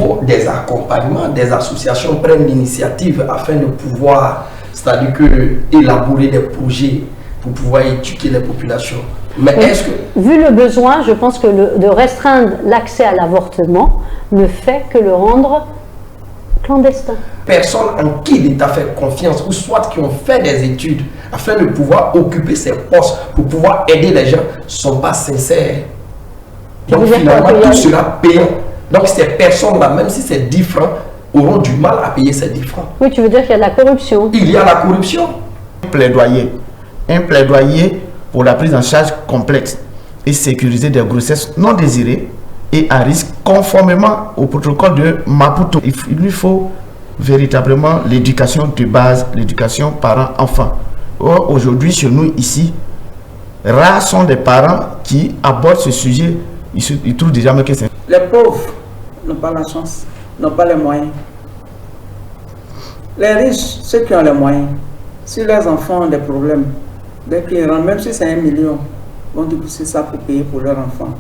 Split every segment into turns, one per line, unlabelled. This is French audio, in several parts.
faut des accompagnements, des associations prennent l'initiative afin de pouvoir, c'est-à-dire que élaborer des projets pour pouvoir éduquer les populations. Mais est-ce que...
Vu le besoin, je pense que de restreindre l'accès à l'avortement ne fait que le rendre clandestin.
Personnes en qui l'État fait confiance, ou soit qui ont fait des études afin de pouvoir occuper ces postes pour pouvoir aider les gens, ne sont pas sincères. Donc finalement, tout sera payant. Donc ces personnes-là, même si c'est 10 francs, auront du mal à payer ces 10 francs.
Oui, tu veux dire qu'il y a de la corruption.
Il y a la corruption.
Un plaidoyer pour la prise en charge complète et sécurisée des grossesses non désirées et à risque, conformément au protocole de Maputo. Il lui faut véritablement l'éducation de base, l'éducation parents-enfants. Aujourd'hui, chez nous, ici, rares sont des parents qui abordent ce sujet. Ils trouvent déjà que c'est...
Les pauvres n'ont pas la chance, n'ont pas les moyens. Les riches, ceux qui ont les moyens, si leurs enfants ont des problèmes, dès qu'ils rentrent, même si c'est 1 million, vont débourser ça pour payer pour leurs enfants.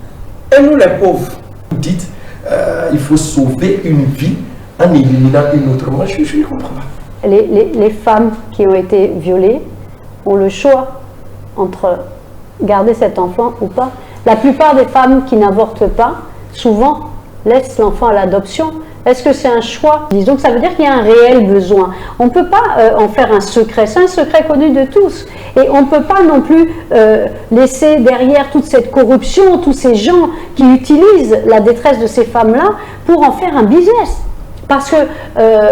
Et nous, les pauvres,
vous dites, il faut sauver une vie en éliminant une autre. Moi, je ne comprends pas.
Les femmes qui ont été violées ont le choix entre garder cet enfant ou pas. La plupart des femmes qui n'avortent pas, souvent, laissent l'enfant à l'adoption. Est-ce que c'est un choix? Disons que ça veut dire qu'il y a un réel besoin. On ne peut pas en faire un secret. C'est un secret connu de tous. Et on ne peut pas non plus laisser derrière toute cette corruption, tous ces gens qui utilisent la détresse de ces femmes-là pour en faire un business. Parce que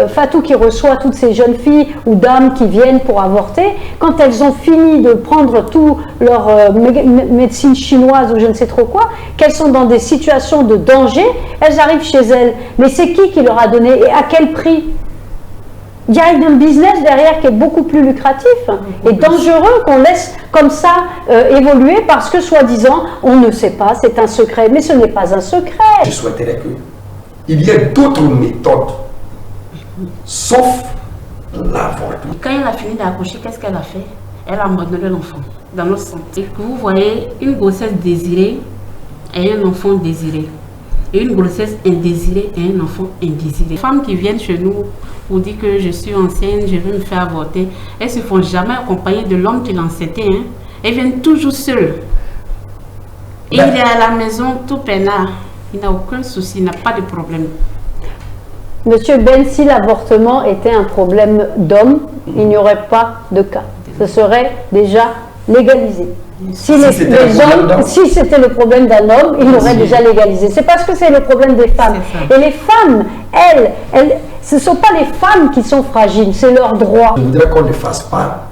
Fatou qui reçoit toutes ces jeunes filles ou dames qui viennent pour avorter, quand elles ont fini de prendre tout leur médecine chinoise ou je ne sais trop quoi, qu'elles sont dans des situations de danger, elles arrivent chez elles. Mais c'est qui leur a donné et à quel prix? Il y a un business derrière qui est beaucoup plus lucratif et dangereux qu'on laisse comme ça évoluer parce que soi-disant on ne sait pas, c'est un secret. Mais ce n'est pas un secret.
Je souhaiterais que il y a d'autres méthodes, sauf l'avortement.
Quand elle a fini d'accoucher, qu'est-ce qu'elle a fait? Elle a abandonné l'enfant dans notre sang. Et que vous voyez, une grossesse désirée et un enfant désiré. Et une grossesse indésirée et un enfant indésiré. Les femmes qui viennent chez nous pour dire que je suis enceinte, je veux me faire avorter, elles ne se font jamais accompagner de l'homme qui l'enceintait. Hein. Elles viennent toujours seules. Et il est à la maison tout peinard. Il n'a aucun souci, il n'a pas de problème.
Monsieur Ben, si l'avortement était un problème d'homme, il n'y aurait pas de cas. Ce serait déjà légalisé. Si c'était le problème d'un homme, il l'aurait déjà légalisé. C'est parce que c'est le problème des femmes. Et les femmes, elles, ce ne sont pas les femmes qui sont fragiles, c'est leur droit.
Je voudrais qu'on ne fasse pas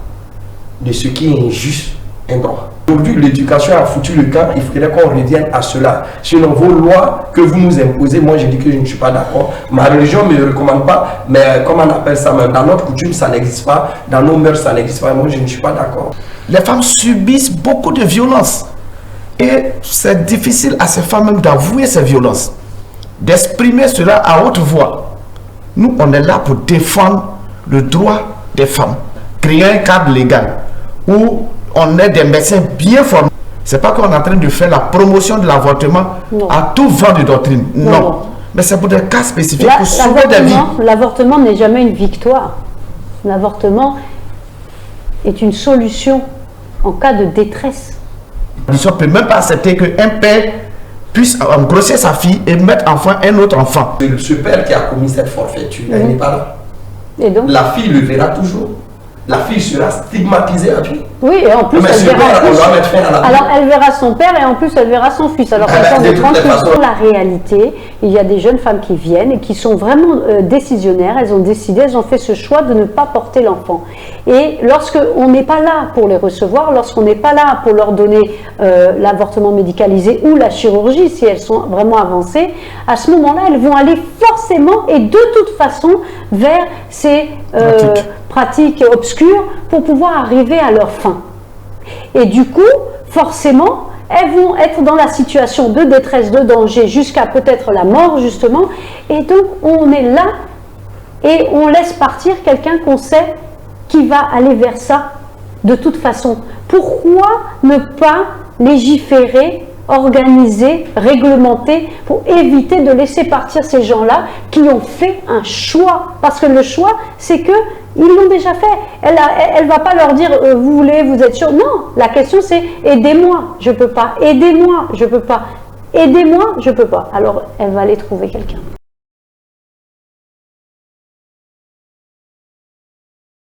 de ce qui est injuste un droit. Aujourd'hui, l'éducation a foutu le camp, il faudrait qu'on revienne à cela. Sinon, vos lois que vous nous imposez, moi je dis que je ne suis pas d'accord. Ma religion ne me le recommande pas, mais comment on appelle ça, dans notre coutume, ça n'existe pas. Dans nos mœurs, ça n'existe pas. Moi, je ne suis pas d'accord.
Les femmes subissent beaucoup de violences. Et c'est difficile à ces femmes même d'avouer ces violences, d'exprimer cela à haute voix. Nous, on est là pour défendre le droit des femmes. Créer un cadre légal où on est des médecins bien formés. C'est pas qu'on est en train de faire la promotion de l'avortement à tout vent de doctrine. Non. Mais c'est pour des cas spécifiques, pour sauver des vies.
L'avortement n'est jamais une victoire. L'avortement est une solution en cas de détresse.
On ne peut même pas accepter qu'un père puisse engrosser sa fille et mettre enfin un autre enfant.
Ce père qui a commis cette forfaiture, elle n'est pas là.
Et donc,
la fille le verra toujours. La fille sera stigmatisée à vie.
Oui, et en plus, elle verra son père et en plus, elle verra son fils. Alors, dans la réalité, il y a des jeunes femmes qui viennent et qui sont vraiment décisionnaires. Elles ont décidé, elles ont fait ce choix de ne pas porter l'enfant. Et lorsqu'on n'est pas là pour les recevoir, lorsqu'on n'est pas là pour leur donner l'avortement médicalisé ou la chirurgie, si elles sont vraiment avancées, à ce moment-là, elles vont aller forcément et de toute façon vers ces pratiques obscures pour pouvoir arriver à leur fin. Et du coup, forcément, elles vont être dans la situation de détresse, de danger, jusqu'à peut-être la mort, justement. Et donc, on est là et on laisse partir quelqu'un qu'on sait qui va aller vers ça de toute façon. Pourquoi ne pas légiférer organisé, réglementé pour éviter de laisser partir ces gens-là qui ont fait un choix. Parce que le choix, c'est que ils l'ont déjà fait. Elle va pas leur dire vous voulez, vous êtes sûr. Non, la question c'est aidez-moi, je peux pas. Aidez-moi, je peux pas. Aidez-moi, je peux pas. Alors elle va aller trouver quelqu'un.